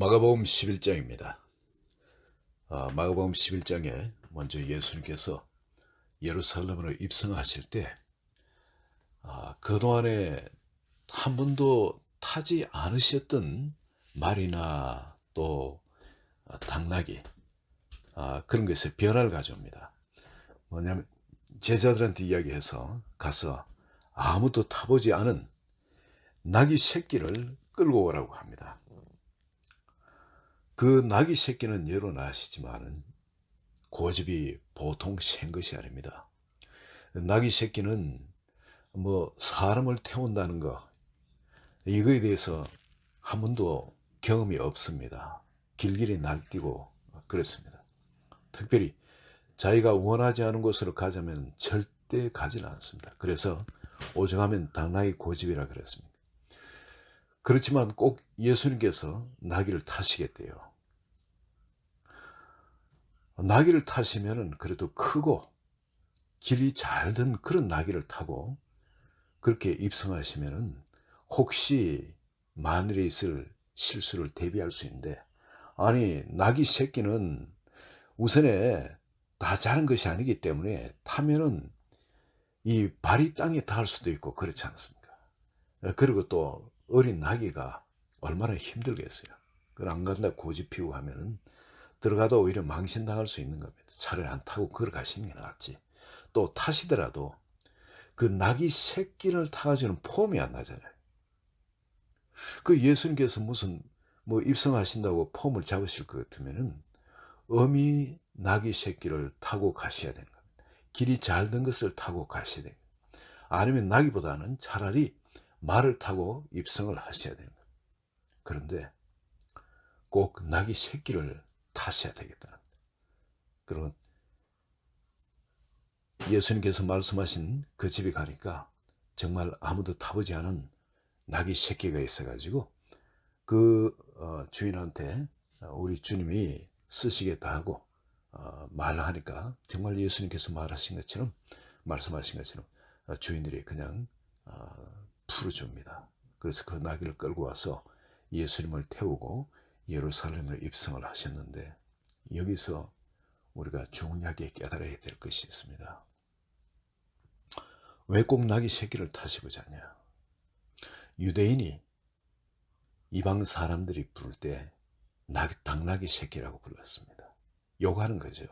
마가복음 11장입니다. 마가복음 11장에 먼저 예수님께서 예루살렘으로 입성하실 때 그동안에 한 번도 타지 않으셨던 말이나 또 당나귀 그런 것에 변화를 가져옵니다. 뭐냐면 제자들한테 이야기해서 가서 아무도 타보지 않은 나귀 새끼를 끌고 오라고 합니다. 그 나귀 새끼는 여러분 아시지만 고집이 보통 센 것이 아닙니다. 나귀 새끼는 사람을 태운다는 거 이거에 대해서 한 번도 경험이 없습니다. 길길이 날뛰고 그렇습니다. 특별히 자기가 원하지 않은 곳으로 가자면 절대 가지는 않습니다. 그래서 오죽하면 당나귀 고집이라 그랬습니다. 그렇지만 꼭 예수님께서 나귀를 타시겠대요. 나귀를 타시면은 그래도 크고 길이 잘 든 그런 나귀를 타고 그렇게 입성하시면은 혹시 만일에 있을 실수를 대비할 수 있는데, 아니 나귀 새끼는 우선에 다 자란 것이 아니기 때문에 타면은 이 발이 땅에 닿을 수도 있고 그렇지 않습니까? 그리고 또 어린 나귀가 얼마나 힘들겠어요. 그걸 안 간다 고집 피우고 하면은 들어가도 오히려 망신당할 수 있는 겁니다. 차라리 안 타고 걸어가시는 게 낫지. 또 타시더라도 그 나귀 새끼를 타가지고는 폼이 안 나잖아요. 그 예수님께서 무슨 입성하신다고 폼을 잡으실 것 같으면은 어미 나귀 새끼를 타고 가셔야 되는 겁니다. 길이 잘 된 것을 타고 가셔야 됩니다. 아니면 나귀보다는 차라리 말을 타고 입성을 하셔야 되는 겁니다. 그런데 꼭 나귀 새끼를 타셔야 되겠다. 그런 예수님께서 말씀하신 그 집에 가니까 정말 아무도 타보지 않은 나귀 새끼가 있어가지고 그 주인한테 우리 주님이 쓰시겠다 하고 말을 하니까 정말 예수님께서 말씀하신 것처럼 주인들이 그냥 풀어줍니다. 그래서 그 나귀를 끌고 와서 예수님을 태우고 예루살렘으로 입성을 하셨는데, 여기서 우리가 중요하게 깨달아야 될 것이 있습니다. 왜 꼭 나귀 새끼를 타시고자 하냐? 유대인이 이방 사람들이 부를 때 당나귀 새끼라고 불렀습니다. 욕하는 거죠.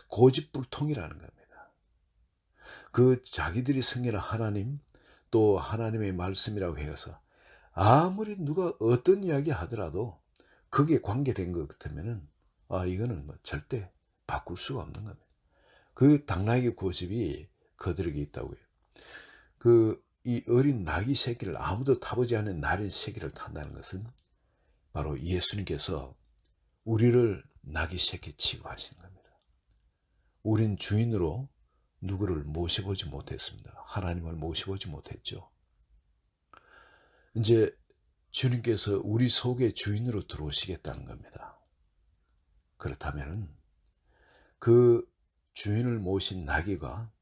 고집불통이라는 겁니다. 그 자기들이 섬기는 하나님, 또 하나님의 말씀이라고 해서 아무리 누가 어떤 이야기 하더라도 거기에 관계된 것 같으면은 이거는 절대 바꿀 수가 없는 겁니다. 그 당나귀 고집이 그들에게 있다고요. 이 어린 나귀 새끼를 아무도 타보지 않은 나귀 새끼를 탄다는 것은 바로 예수님께서 우리를 나귀 새끼 취급하시는 겁니다. 우린 주인으로 누구를 모셔보지 못했습니다. 하나님을 모셔보지 못했죠. 이제 주님께서 우리 속에 주인으로 들어오시겠다는 겁니다. 그렇다면 그 주인을 모신 나귀가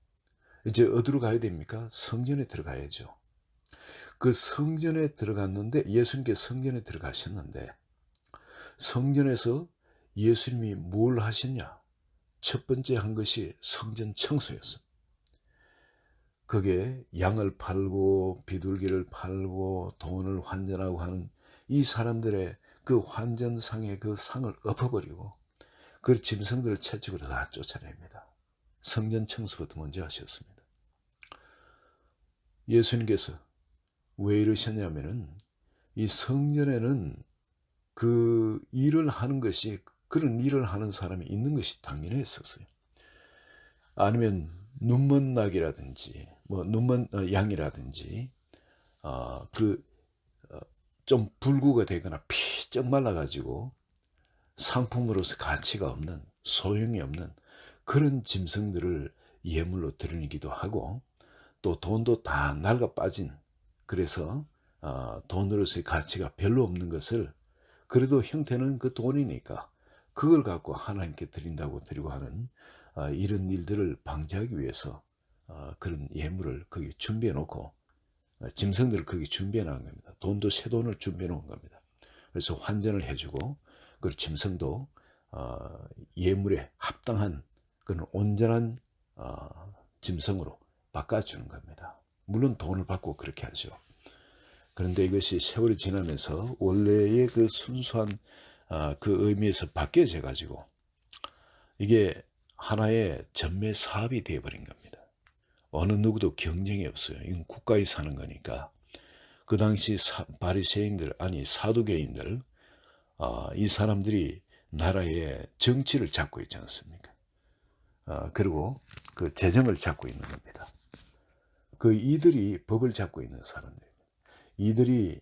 이제 어디로 가야 됩니까? 성전에 들어가야죠. 그 성전에 들어갔는데, 예수님께서 성전에 들어가셨는데 성전에서 예수님이 뭘 하셨냐? 첫 번째 한 것이 성전 청소였습니다. 그게 양을 팔고 비둘기를 팔고 돈을 환전하고 하는 이 사람들의 그 환전상의 그 상을 엎어버리고 그 짐승들을 채찍으로 다 쫓아냅니다. 성전 청소부터 먼저 하셨습니다. 예수님께서 왜 이러셨냐면은 이 성전에는 그 일을 하는 것이, 그런 일을 하는 사람이 있는 것이 당연했었어요. 아니면 눈먼 낙이라든지 눈먼 양이라든지 좀 불구가 되거나 피쩍 말라가지고 상품으로서 가치가 없는, 소용이 없는 그런 짐승들을 예물로 드리기도 하고, 또 돈도 다 낡아 빠진, 그래서 돈으로서의 가치가 별로 없는 것을 그래도 형태는 그 돈이니까 그걸 갖고 하나님께 드린다고 드리고 하는 이런 일들을 방지하기 위해서 그런 예물을 거기 준비해 놓고 짐승들을 거기 준비해 놓은 겁니다. 돈도 새 돈을 준비해 놓은 겁니다. 그래서 환전을 해주고 그 짐승도 예물에 합당한 그런 온전한 짐승으로 바꿔주는 겁니다. 물론 돈을 받고 그렇게 하죠. 그런데 이것이 세월이 지나면서 원래의 그 순수한 그 의미에서 바뀌어져 가지고 이게 하나의 전매 사업이 되어버린 겁니다. 어느 누구도 경쟁이 없어요. 이건 국가에 사는 거니까. 그 당시 바리새인들 아니 사두개인들 이 사람들이 나라의 정치를 잡고 있지 않습니까? 그리고 그 재정을 잡고 있는 겁니다. 그 이들이 법을 잡고 있는 사람들, 이들이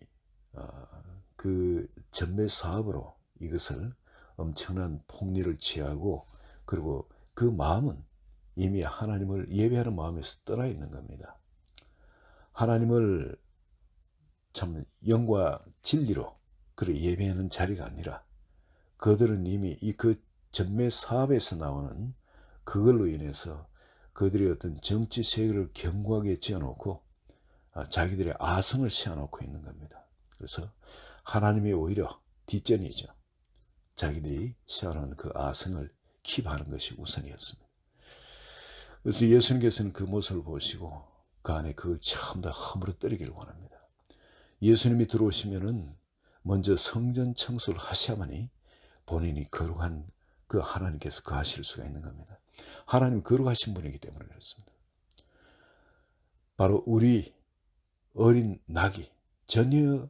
그 전매 사업으로 이것을 엄청난 폭리를 취하고 그리고 그 마음은 이미 하나님을 예배하는 마음에서 떠나 있는 겁니다. 하나님을 참 영과 진리로 그를 예배하는 자리가 아니라 그들은 이미 이 그 전매 사업에서 나오는 그걸로 인해서 그들의 어떤 정치 세계를 견고하게 지어놓고 자기들의 아성을 세워놓고 있는 겁니다. 그래서 하나님이 오히려 뒷전이죠. 자기들이 세워놓은 그 아성을 킵하는 것이 우선이었습니다. 그래서 예수님께서는 그 모습을 보시고 그 안에 그걸 처음 다 허물어뜨리기를 원합니다. 예수님이 들어오시면은 먼저 성전 청소를 하셔야만이 본인이 거룩한 그 하나님께서 거하실 수가 있는 겁니다. 하나님 거룩하신 분이기 때문에 그렇습니다. 바로 우리 어린 낙이 전혀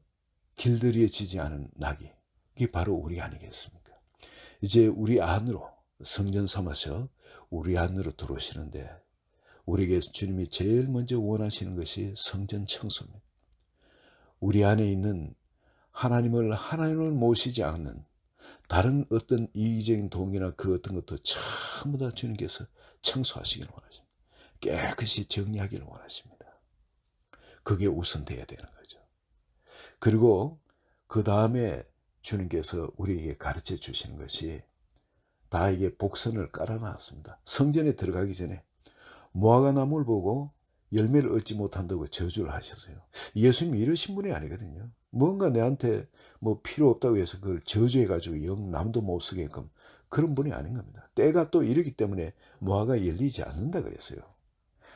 길들여지지 않은 낙이 이게 바로 우리 아니겠습니까? 이제 우리 안으로 성전 삼아서 우리 안으로 들어오시는데 우리에게 주님이 제일 먼저 원하시는 것이 성전 청소입니다. 우리 안에 있는 하나님을 모시지 않는 다른 어떤 이기적인 동기나 그 어떤 것도 전부 다 주님께서 청소하시기를 원하십니다. 깨끗이 정리하기를 원하십니다. 그게 우선돼야 되는 거죠. 그리고 그 다음에 주님께서 우리에게 가르쳐 주시는 것이 다 이게 복선을 깔아놨습니다. 성전에 들어가기 전에 무화과 나무를 보고 열매를 얻지 못한다고 저주를 하셨어요. 예수님이 이러신 분이 아니거든요. 뭔가 내한테 뭐 필요 없다고 해서 그걸 저주해가지고 영 남도 못 쓰게끔 그런 분이 아닌 겁니다. 때가 또 이르기 때문에 무화과가 열리지 않는다 그랬어요.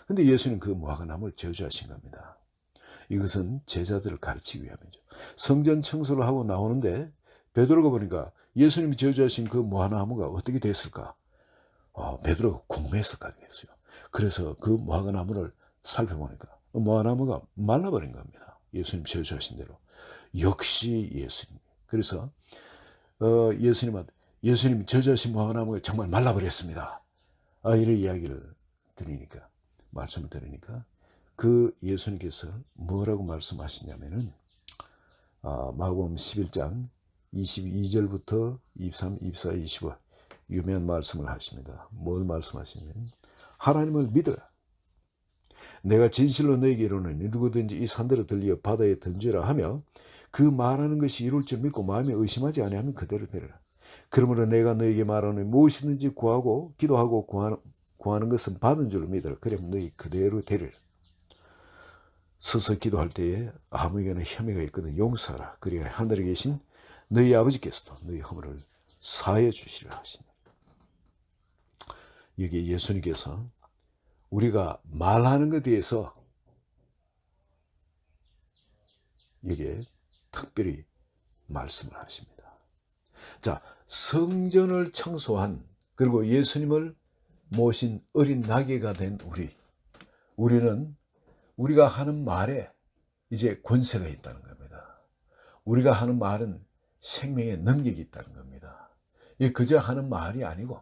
근데 예수님 그 무화과 나무를 저주하신 겁니다. 이것은 제자들을 가르치기 위함이죠. 성전 청소를 하고 나오는데 베드로가 보니까 예수님이 저주하신 그 무화과 나무가 어떻게 됐을까? 베드로가 궁금했을 거 아니겠어요. 그래서 그 무화과 나무를 살펴보니까 무화과 나무가 말라버린 겁니다. 예수님 저주하신 대로. 역시 예수님. 그래서 예수님 저주하신 무화과 나무가 정말 말라버렸습니다. 이런 이야기를 들으니까 말씀을 들으니까 그 예수님께서 뭐라고 말씀하시냐면은 마가복음 11장 22절부터 23, 24, 25 유명한 말씀을 하십니다. 뭘 말씀하시냐면 하나님을 믿어라. 내가 진실로 너에게 이르노니 누구든지 이 산대로 들려 바다에 던지라 하며 그 말하는 것이 이룰 줄 믿고 마음에 의심하지 아니하면 그대로 되리라. 그러므로 내가 너에게 말하노니 무엇이든지 구하고 기도하고 구하는 것은 받은 줄로 믿어라. 그러면 너희 그대로 되리라. 서서 기도할 때에 아무에게나 혐의가 있거든 용서하라. 그리고 하늘에 계신 너희 아버지께서도 너희 허물을 사해 주시리라 하시니. 여기 예수님께서 우리가 말하는 것에 대해서 여기에 특별히 말씀을 하십니다. 자, 성전을 청소한 그리고 예수님을 모신 어린 나귀가 된 우리는 우리가 하는 말에 이제 권세가 있다는 겁니다. 우리가 하는 말은 생명의 능력이 있다는 겁니다. 이게 그저 하는 말이 아니고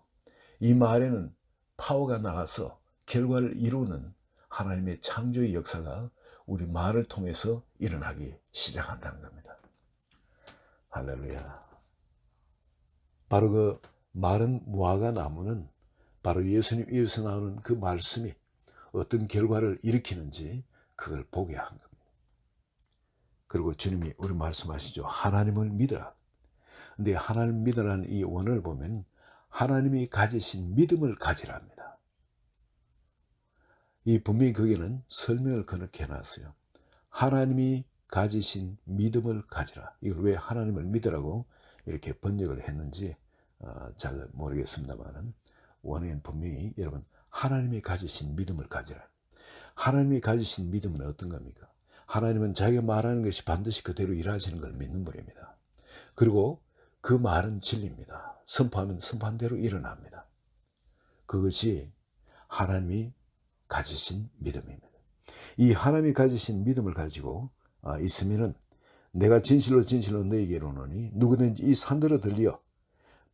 이 말에는 파워가 나와서 결과를 이루는 하나님의 창조의 역사가 우리 말을 통해서 일어나기 시작한다는 겁니다. 할렐루야. 바로 그 마른 무화과 나무는 바로 예수님 입에서 나오는 그 말씀이 어떤 결과를 일으키는지 그걸 보게 한 겁니다. 그리고 주님이 우리 말씀하시죠. 하나님을 믿어라. 근데 하나님 믿으라는 이 원어를 보면 하나님이 가지신 믿음을 가지라 합니다. 이 분명히 거기는 설명을 그렇게 해놨어요. 하나님이 가지신 믿음을 가지라. 이걸 왜 하나님을 믿으라고 이렇게 번역을 했는지 잘 모르겠습니다만 원어에는 분명히 여러분 하나님이 가지신 믿음을 가지라. 하나님이 가지신 믿음은 어떤 겁니까? 하나님은 자기가 말하는 것이 반드시 그대로 일하시는 걸 믿는 분입니다. 그리고 그 말은 진리입니다. 선포하면 선포한 대로 일어납니다. 그것이 하나님이 가지신 믿음입니다. 이 하나님이 가지신 믿음을 가지고 있으면은 내가 진실로 진실로 너에게 이르노니 누구든지 이 산들어 들리어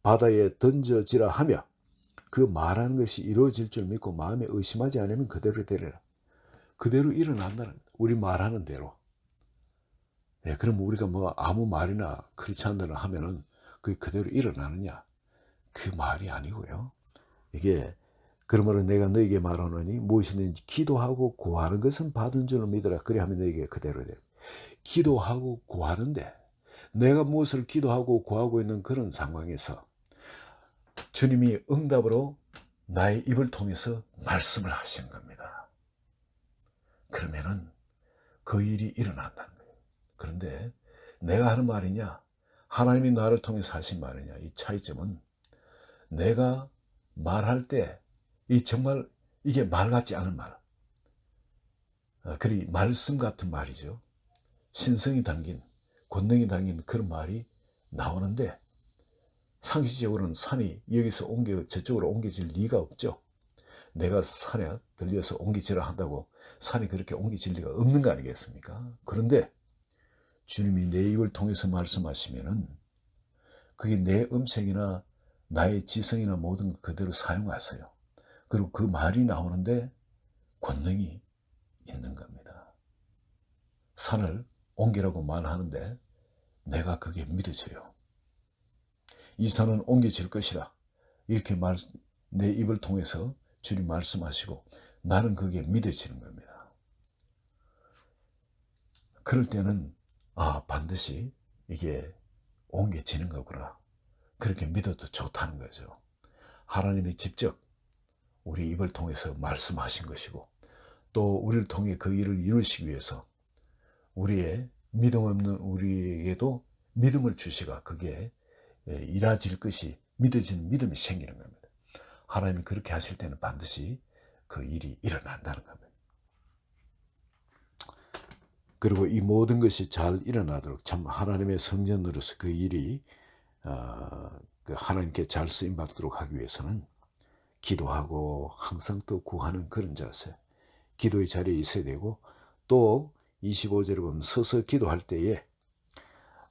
바다에 던져지라 하며 그 말하는 것이 이루어질 줄 믿고 마음에 의심하지 않으면 그대로 되리라. 그대로 일어난다는 거예요. 우리 말하는 대로. 그럼 우리가 뭐 아무 말이나 그렇지 않다나 하면은 그게 그대로 일어나느냐? 그 말이 아니고요. 이게 그러므로 내가 너에게 말하노니 무엇이든지 기도하고 구하는 것은 받은 줄로 믿으라. 그래 하면 너에게 그대로 돼. 기도하고 구하는데 내가 무엇을 기도하고 구하고 있는 그런 상황에서 주님이 응답으로 나의 입을 통해서 말씀을 하시는 겁니다. 그러면은 그 일이 일어난다는 거예요. 그런데 내가 하는 말이냐, 하나님이 나를 통해서 하신 말이냐, 이 차이점은 내가 말할 때 이 정말 이게 말 같지 않은 말, 그리 말씀 같은 말이죠. 신성이 담긴, 권능이 담긴 그런 말이 나오는데 상식적으로는 산이 여기서 저쪽으로 옮겨질 리가 없죠. 내가 산에 들려서 옮기지라 한다고 산이 그렇게 옮겨질 리가 없는 거 아니겠습니까? 그런데 주님이 내 입을 통해서 말씀하시면은 그게 내 음색이나 나의 지성이나 모든 것 그대로 사용하세요. 그리고 그 말이 나오는데 권능이 있는 겁니다. 산을 옮기라고 말하는데 내가 그게 믿어져요. 이 산은 옮겨질 것이라. 이렇게 내 입을 통해서 주님 말씀하시고 나는 그게 믿어지는 겁니다. 그럴 때는 반드시 이게 옮겨지는 거구나. 그렇게 믿어도 좋다는 거죠. 하나님이 직접 우리 입을 통해서 말씀하신 것이고 또 우리를 통해 그 일을 이루시기 위해서 우리의 믿음 없는 우리에게도 믿음을 주시가 그게 이루어질 것이 믿어지는 믿음이 생기는 겁니다. 하나님이 그렇게 하실 때는 반드시 그 일이 일어난다는 겁니다. 그리고 이 모든 것이 잘 일어나도록 참 하나님의 성전으로서 그 일이 하나님께 잘 쓰임받도록 하기 위해서는 기도하고 항상 또 구하는 그런 자세, 기도의 자리에 있어야 되고 또 25절에 보면 서서 기도할 때에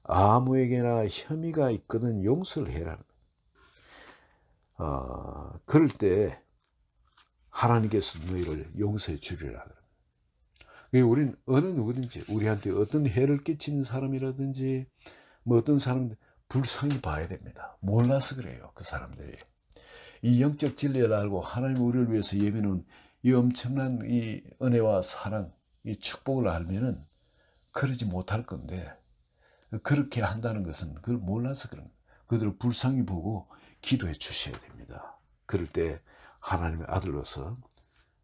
아무에게나 혐의가 있거든 용서를 해라. 그럴 때 하나님께서 너희를 용서해 주리라. 우리는 어느 누구든지 우리한테 어떤 해를 끼치는 사람이라든지 뭐 어떤 사람 불쌍히 봐야 됩니다. 몰라서 그래요. 그 사람들이. 이 영적 진리를 알고 하나님 우리를 위해서 예비놓은 이 엄청난 이 은혜와 사랑, 이 축복을 알면은 그러지 못할 건데 그렇게 한다는 것은 그걸 몰라서 그런 거예요. 그들을 불쌍히 보고 기도해 주셔야 됩니다. 그럴 때 하나님의 아들로서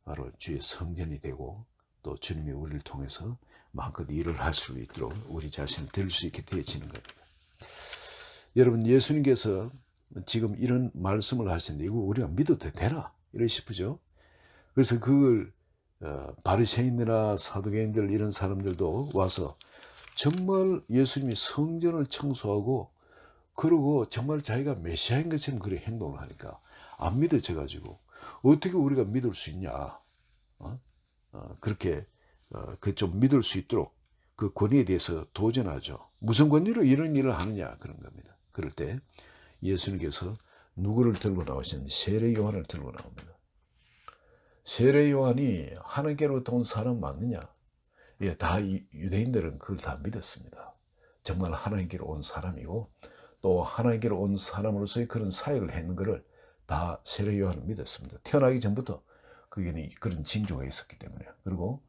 바로 주의 성전이 되고 또 주님이 우리를 통해서 마음껏 일을 할 수 있도록 우리 자신을 드릴 수 있게 되어지는 겁니다. 여러분 예수님께서 지금 이런 말씀을 하시는데 이거 우리가 믿어도 되나? 이러 싶으죠. 그래서 그걸 바리새인이나 사두개인들 이런 사람들도 와서 정말 예수님이 성전을 청소하고 그러고 정말 자기가 메시아인 것처럼 그렇게 행동을 하니까 안 믿어져 가지고 어떻게 우리가 믿을 수 있냐. 그렇게 그 좀 믿을 수 있도록 그 권위에 대해서 도전하죠. 무슨 권위로 이런 일을 하느냐 그런 겁니다. 그럴 때 예수님께서 누구를 들고 나오시는지 세례 요한을 들고 나옵니다. 세례 요한이 하나님께로부터 온 사람 맞느냐? 예, 다 유대인들은 그걸 다 믿었습니다. 정말 하나님께로 온 사람이고 또 하나님께로 온 사람으로서의 그런 사역을 했는 것을 다 세례 요한은 믿었습니다. 태어나기 전부터 그게 그런 징조가 있었기 때문에. 그리고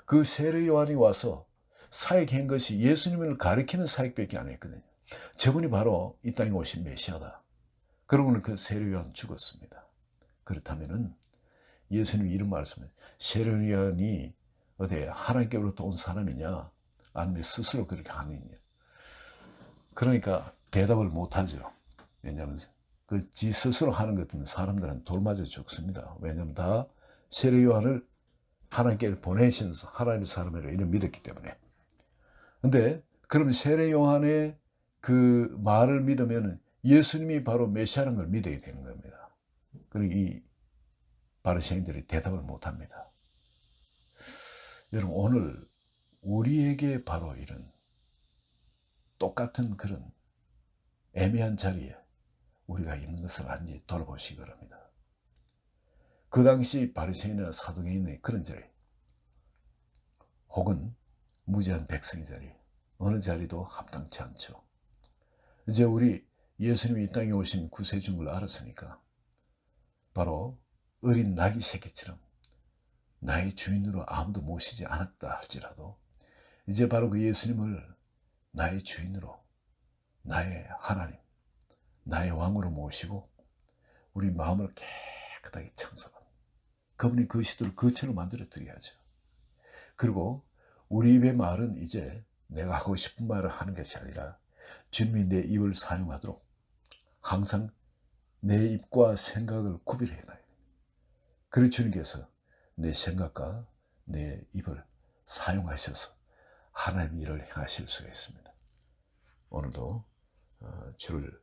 그 세례 요한이 와서 사역한 것이 예수님을 가리키는 사역밖에 안 했거든요. 저분이 바로 이 땅에 오신 메시아다. 그러고는 그 세례 요한 죽었습니다. 그렇다면은 예수님이 이런 말씀을 세례 요한이 어디 하나님께로부터 온 사람이냐? 아니면 스스로 그렇게 하느냐. 그러니까 대답을 못하죠. 왜냐하면 그 지 스스로 하는 것들은 사람들은 돌맞아 죽습니다. 왜냐하면 다 세례 요한을 하나님께 보내신 하나님의 사람이라 이를 믿었기 때문에. 근데 그럼 세례 요한의 그 말을 믿으면 예수님이 바로 메시아라는 걸 믿어야 되는 겁니다. 그리고 이 바리새인들이 대답을 못합니다. 여러분, 오늘 우리에게 바로 이런 똑같은 그런 애매한 자리에 우리가 있는 것을 아닌지 돌아보시기 바랍니다. 그 당시 바리새인이나 사두개인의 그런 자리, 혹은 무지한 백성의 자리, 어느 자리도 합당치 않죠. 이제 우리 예수님이 이 땅에 오신 구세주인 걸 알았으니까 바로 어린 나귀 새끼처럼 나의 주인으로 아무도 모시지 않았다 할지라도 이제 바로 그 예수님을 나의 주인으로, 나의 하나님, 나의 왕으로 모시고 우리 마음을 깨끗하게 청소하고 그분이 그 시도를 그처로 만들어 드려야죠. 그리고 우리 입의 말은 이제 내가 하고 싶은 말을 하는 것이 아니라 주님이 내 입을 사용하도록 항상 내 입과 생각을 구별해놔야 돼요. 그리고 주님께서 내 생각과 내 입을 사용하셔서 하나님의 일을 행하실 수가 있습니다. 오늘도 주를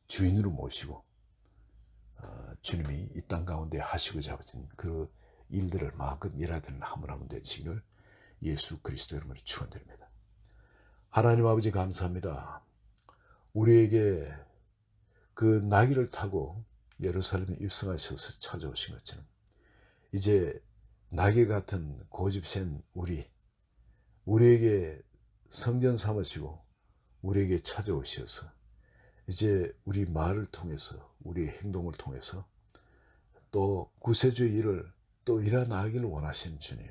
주인으로 모시고 주님이 이 땅 가운데 하시고자 하신 그 일들을 마음껏 일하는 한 분 한 분 되시기를 예수 그리스도 이름으로 축원드립니다. 하나님 아버지 감사합니다. 우리에게 그 나귀를 타고 예루살렘에 입성하셔서 찾아오신 것처럼 이제 나귀 같은 고집센 우리에게 성전 삼으시고 우리에게 찾아오셔서 이제 우리 말을 통해서 우리 행동을 통해서 또 구세주의 일을 또 일어나기를 원하시는 주님,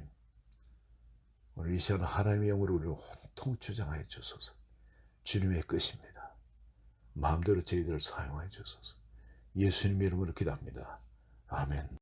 오늘 이 시간 하나님의 영으로 우리를 혼통 주장하여 주소서. 주님의 것입니다. 마음대로 저희들을 사용하여 주소서. 예수님의 이름으로 기도합니다. 아멘.